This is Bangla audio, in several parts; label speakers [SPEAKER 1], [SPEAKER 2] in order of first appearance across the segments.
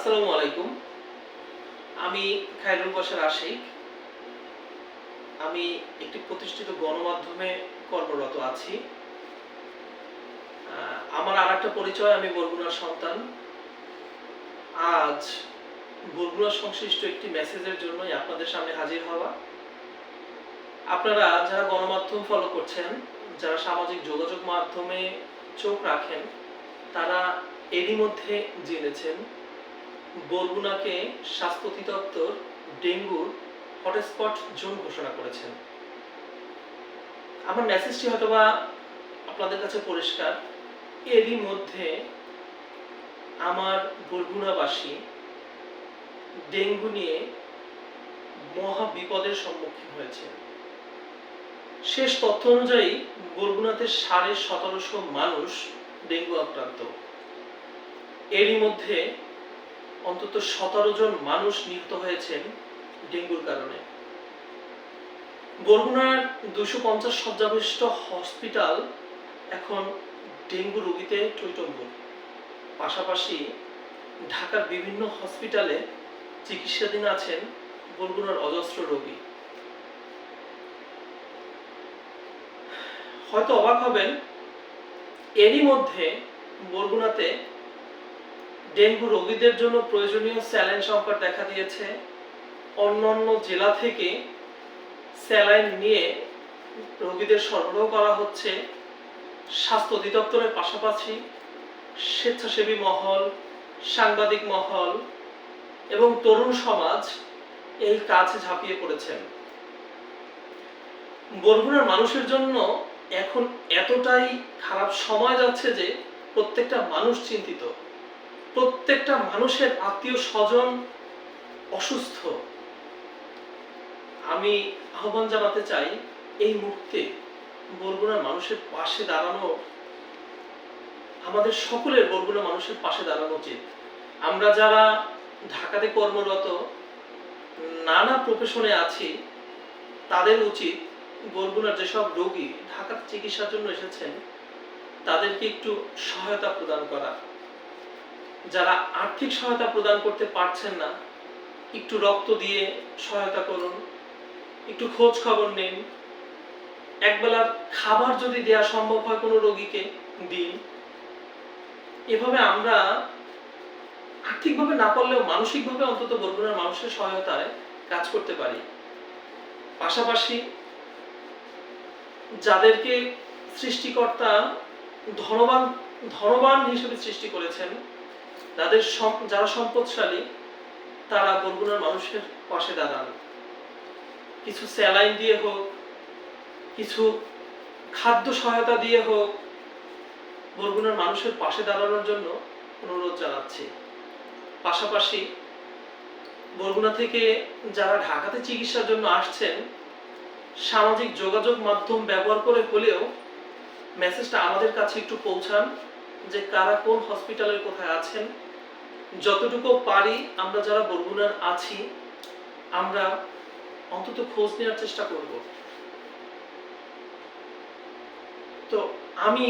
[SPEAKER 1] আসসালামু আলাইকুম। আমি খায়রুল বাশার আশিক। আমি একটি প্রতিষ্ঠিত গণমাধ্যমে কর্মরত আছি। আমার আরেকটা পরিচয়, আমি বরগুনার সন্তান। আজ বরগুনা সংশ্লিষ্ট একটি মেসেজের জন্যই আপনাদের সামনে হাজির হওয়া। আপনারা যারা গণমাধ্যম ফলো করছেন, যারা সামাজিক যোগাযোগ মাধ্যমে চোখ রাখেন, তারা এরই মধ্যে জেনেছেন বরগুনাকে স্বাস্থ্য অধিদপ্তর ডেঙ্গুর হটস্পট জোন ঘোষণা করেছেন। আমার মেসেজটি হয়তোবা আপনাদের কাছে পরিষ্কার। এরই মধ্যে আমার বরগুনাবাসী ডেঙ্গু নিয়ে মহা বিপদের সম্মুখীন হয়েছে। শেষ তথ্য অনুযায়ী বরগুনাতে 1750 মানুষ ডেঙ্গু আক্রান্ত। এরই মধ্যে অন্তত 17 জন মানুষ নিহত হয়েছেন ডেঙ্গুর কারণে। বরগুনার 250 শয্যাবিশিষ্ট হসপিটাল এখন ডেঙ্গু রোগীতে টইটম্বুর। পাশাপাশি ঢাকার বিভিন্ন হসপিটালে চিকিৎসাধীন আছেন বরগুনার অজস্র রোগী। হয়তো অবাক হবেন, এরই মধ্যে বরগুনাতে ডেঙ্গু রোগীদের জন্য প্রয়োজনীয় স্যালাইন সংকট দেখা দিয়েছে। অন্যান্য জেলা থেকে স্যালাইন নিয়ে রোগীদের সরবরাহ করা হচ্ছে। স্বাস্থ্য অধিদপ্তরের পাশাপাশি স্বেচ্ছাসেবী মহল, সাংবাদিক মহল এবং তরুণ সমাজ এই কাজে ঝাঁপিয়ে পড়েছেন। বরগুনার মানুষের জন্য এখন এতটাই খারাপ সময় যাচ্ছে যে প্রত্যেকটা মানুষ চিন্তিত। প্রত্যেকটা মানুষের আত্মীয় স্বজন অসুস্থ। আমি আহ্বান জানাতে চাই, এই মুহূর্তে বরগুনার মানুষের পাশে দাঁড়ানো, আমাদের সকলের বরগুনা মানুষের পাশে দাঁড়ানো উচিত। আমরা যারা ঢাকাতে কর্মরত, নানা প্রফেশনে আছি, তাদের উচিত বরগুনার যেসব রোগী ঢাকার চিকিৎসার জন্য এসেছেন তাদেরকে একটু সহায়তা প্রদান করা। যারা আর্থিক সহায়তা প্রদান করতে পারছেন না, একটু রক্ত দিয়ে সহায়তা করুন, একটু খোঁজ খবর নিন। একবেলার খাবার যদি দেয়া সম্ভব হয় কোনো রোগীকে, দিন। এভাবে আমরা আর্থিকভাবে না পারলেও মানসিকভাবে অন্তত বরগুনার মানুষের সহায়তায় কাজ করতে পারি। পাশাপাশি যাদেরকে সৃষ্টিকর্তা ধনবান হিসেবে সৃষ্টি করেছেন, যারা সম্পদশালী, তারা বরগুনার মানুষের পাশে দাঁড়ান। কিছু স্যালাইন দিয়ে হোক, কিছু খাদ্য সহায়তা দিয়ে হোক, বরগুনার মানুষের পাশে দাঁড়ানোর জন্য অনুরোধ জানাচ্ছি। পাশাপাশি বরগুনা থেকে যারা ঢাকাতে চিকিৎসার জন্য আসছেন, সামাজিক যোগাযোগ মাধ্যম ব্যবহার করে হলেও মেসেজটা আমাদের কাছে একটু পৌঁছান যে কারা কোন হসপিটালের কোথায় আছেন। যতটুকু পারি আমরা যারা বরগুনার আছি, আমরা অন্তত খোঁজ নেওয়ার চেষ্টা করব। তো আমি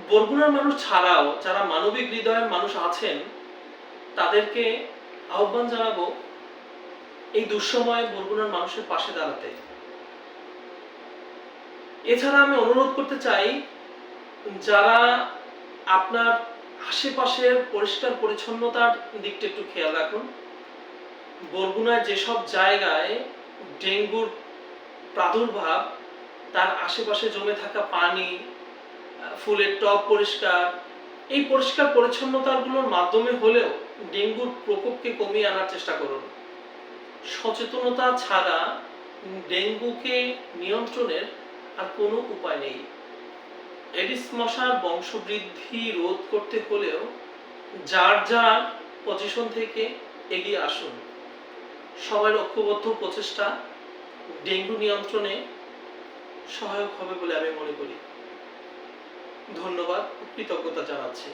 [SPEAKER 1] বরগুনার মানুষ ছাড়াও যারা মানবিক হৃদয়ের মানুষ আছেন তাদেরকে আহ্বান জানাবো এই দুঃসময়ে বরগুনার মানুষের পাশে দাঁড়াতে। এছাড়া আমি অনুরোধ করতে চাই, যারা আপনার আশেপাশের পরিষ্কার পরিচ্ছন্নতার দিকটা একটু খেয়াল রাখুন। বরগুনায় যেসব জায়গায় ডেঙ্গুর প্রাদুর্ভাব, তার আশেপাশে জমে থাকা পানি, ফুলের টব পরিষ্কার, এই পরিষ্কার পরিচ্ছন্নতাগুলোর মাধ্যমে হলেও ডেঙ্গুর প্রকোপকে কমিয়ে আনার চেষ্টা করুন। সচেতনতা ছাড়া ডেঙ্গুকে নিয়ন্ত্রণের আর কোনো উপায় নেই। এডিস মশার বংশবৃদ্ধি রোধ করতে হলেও যার যার পজিশন থেকে এগিয়ে আসুন। সবাই ঐক্যবদ্ধ প্রচেষ্টা ডেঙ্গু নিয়ন্ত্রণে সহায়ক হবে বলে আমি মনে করি। ধন্যবাদ, কৃতজ্ঞতা জানাচ্ছি।